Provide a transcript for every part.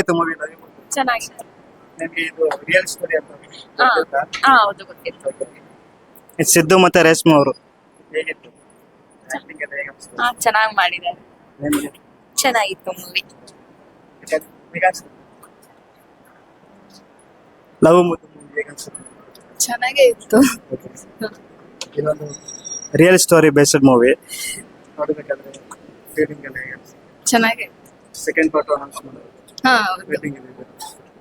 ಹೇಗಿತ್ತು ಮೂವಿ? ಚೆನ್ನಾಗಿತ್ತು. ನಿಮಗೆ ಇದು ರಿಯಲ್ ಸ್ಟೋರಿ ಅಂತ ಹಾ ಗೊತ್ತಿತ್ತಾ? ಹೌದು ಗೊತ್ತಿತ್ತು. ಇದು ಸಿದ್ದು ಮತ್ತೆ ರೇಷ್ಮೆ ಅವರು ಹೇಗಿತ್ತು? ಆಕ್ಟಿಂಗ್ ಎಲ್ಲ ಹೇಗೆ ಅನಿಸ್ತು? ಚೆನ್ನಾಗಿ ಮಾಡಿದ್ದಾರೆ. ನಿಮಗೆ ಚೆನ್ನಾಗಿತ್ತು ಮೂವಿ. ಲವ್ ಮತ್ತು ಮೂವಿ ಹೇಗೆ ಅನಿಸುತ್ತೆ? ಚೆನ್ನಾಗೇ ಇತ್ತು. ಇದೊಂದು ರಿಯಲ್ ಸ್ಟೋರಿ ಬೇಸ್ಡ್ ಮೂವಿ ನೋಡಬೇಕಾದ್ರೆ ಫೀಲಿಂಗ್ ಎಲ್ಲ ಹೇಗೆ ಅನಿಸ್ತು? ಚೆನ್ನಾಗೇ ಸೆಕೆಂಡ್ ಪಾರ್ಟ್ ಅನೌನ್ಸ್ ಮಾಡೋದು ಹಾ ಹೌದು. ಫೀಲಿಂಗ್ ಇದೆ.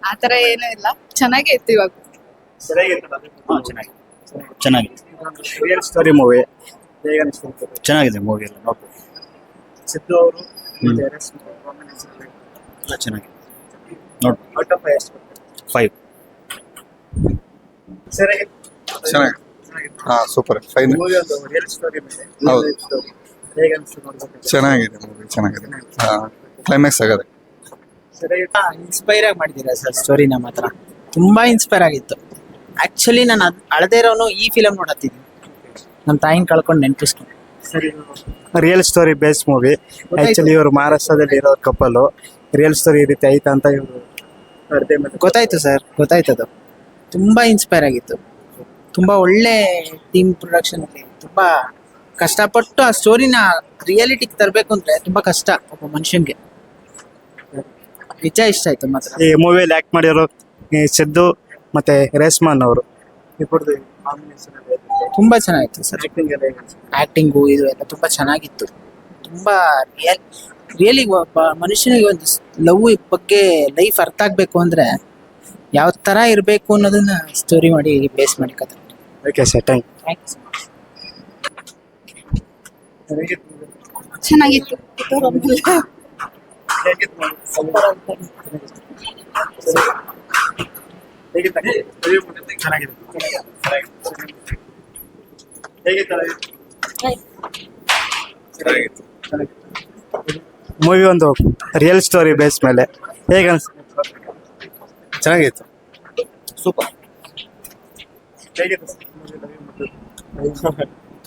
ಆತರ ಏನೂ ಇಲ್ಲ, ಚೆನ್ನಾಗೇ ಇತ್ತು ಇವಾಗ. ಚೆನ್ನಾಗಿದೆ. ರಿಯಲ್ ಸ್ಟೋರಿ ಮೂವಿ ಹೇಗೆ ಅನಿಸ್ತು? ಚೆನ್ನಾಗಿದೆ ಮೂವಿ ಎಲ್ಲ ನೋಡ್ಬೋದು. ಸಿದ್ದು ಅವರು ಮತ್ತೆ ರೇಷ್ಮೆ ಅವ್ರ combination ಎಲ್ಲ ಚೆನ್ನಾಗಿದೆ ನೋಡ್ಬೋದು. ಔಟ್ ಆಫ್ ಎಷ್ಟು ಕೊಡ್ತಾರೆ? 5. ಚೆನ್ನಾಗಿ ಸೂಪರ್ ಫೈನ್. ಮೂವಿ ಒಂದು ರಿಯಲ್ ಸ್ಟೋರಿ ಮೇಲೆ ಹೌದು. ಹೇಗೆ ಅನಿಸ್ತು ನೋಡ್ಬೇಕು? ಚೆನ್ನಾಗಿದೆ ಮೂವಿ ಚೆನ್ನಾಗಿದೆ. ಕ್ಲೈಮ್ಯಾಕ್ಸ್ ಆಗದೆ ಇನ್ಸ್ಪೈರ್ ಆಗಿ ಮಾಡಿದ್ದೀರಾ ಸರ್ ಸ್ಟೋರಿನ ಮಾತ್ರ ತುಂಬಾ ಇನ್ಸ್ಪೈರ್ ಆಗಿತ್ತು. ಆಕ್ಚುಲಿ ನಾನು ಅಳದೇ ಇರೋನು ಈ ಫಿಲಮ್ ನೋಡತ್ತಿದ್ದೀನಿ, ನಮ್ಮ ತಾಯಿನ ಕಳ್ಕೊಂಡು ನೆನಪಿಸ್ಕೊಂಡು. Real story base movie. Actually ಇವರು ಮಹಾರಾಷ್ಟ್ರದಲ್ಲಿ ಇರೋ ಕಪಲ್ ರಿಯಲ್ ಸ್ಟೋರಿ ಈ ರೀತಿ ಆಯ್ತಾ ಅಂತ ಇವರು ಗೊತ್ತಾಯ್ತು ಸರ್, ಗೊತ್ತಾಯ್ತು. ಅದು ತುಂಬಾ ಇನ್ಸ್ಪೈರ್ ಆಗಿತ್ತು. ತುಂಬಾ ಒಳ್ಳೆ ಟೀಮ್ ಪ್ರೊಡಕ್ಷನ್ ಅಲ್ಲಿ ತುಂಬಾ ಕಷ್ಟಪಟ್ಟು ಆ ಸ್ಟೋರಿನ ರಿಯಾಲಿಟಿಗೆ ತರಬೇಕು ಅಂದ್ರೆ ತುಂಬಾ ಕಷ್ಟ ಒಬ್ಬ ಮನುಷ್ಯನ್ಗೆ. ನಿಜ ಇಷ್ಟ ಆಯ್ತು ಮಾತ್ರ. ಈ ಮೂವಿಯಲ್ಲಿ ಆಕ್ಟ್ ಮಾಡಿರೋ ಈ ಸಿದ್ದು ಮತ್ತೆ ರೇಷ್ಮಾನ್ ಅವರು ಇಬ್ಬರದು ಕಾಂಬಿನೇಷನ್ ತುಂಬಾ ಚೆನ್ನಾಗಿತ್ತು ಸರ್. ಆಕ್ಟಿಂಗ್ ಎಲ್ಲ ಹೇಗೆ ಅನ್ಸುತ್ತೆ? ಆಕ್ಟಿಂಗು ಇದು ಎಲ್ಲ ತುಂಬಾ ಚೆನ್ನಾಗಿತ್ತು. ತುಂಬಾ ರಿಯಲಿ ಒಬ್ಬ ಮನುಷ್ಯನಿಗೆ ಒಂದು ಲವ್ ಬಗ್ಗೆ ಲೈಫ್ ಅರ್ಥ ಆಗ್ಬೇಕು ಅಂದ್ರೆ ಯಾವ ತರ ಇರಬೇಕು ಅನ್ನೋದನ್ನ ಸ್ಟೋರಿ ಮಾಡಿ ಬೇಸ್ ಮಾಡಿ ಕಥೆ. ಓಕೆ ಸರ್, ಥ್ಯಾಂಕ್ ಚೆನ್ನಾಗಿತ್ತು. ಮೂವಿ ಒಂದು ರಿಯಲ್ ಸ್ಟೋರಿ ಬೇಸ್ ಮೇಲೆ ಹೇಗೆ ಅನ್ಸುತ್ತೆ? ಚೆನ್ನಾಗಿತ್ತು ಸೂಪರ್.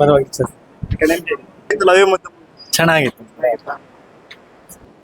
ಪರವಾಗಿಲ್ಲ ಸರ್. ಲವ್ ಮತ್ತು ಚೆನ್ನಾಗಿತ್ತು.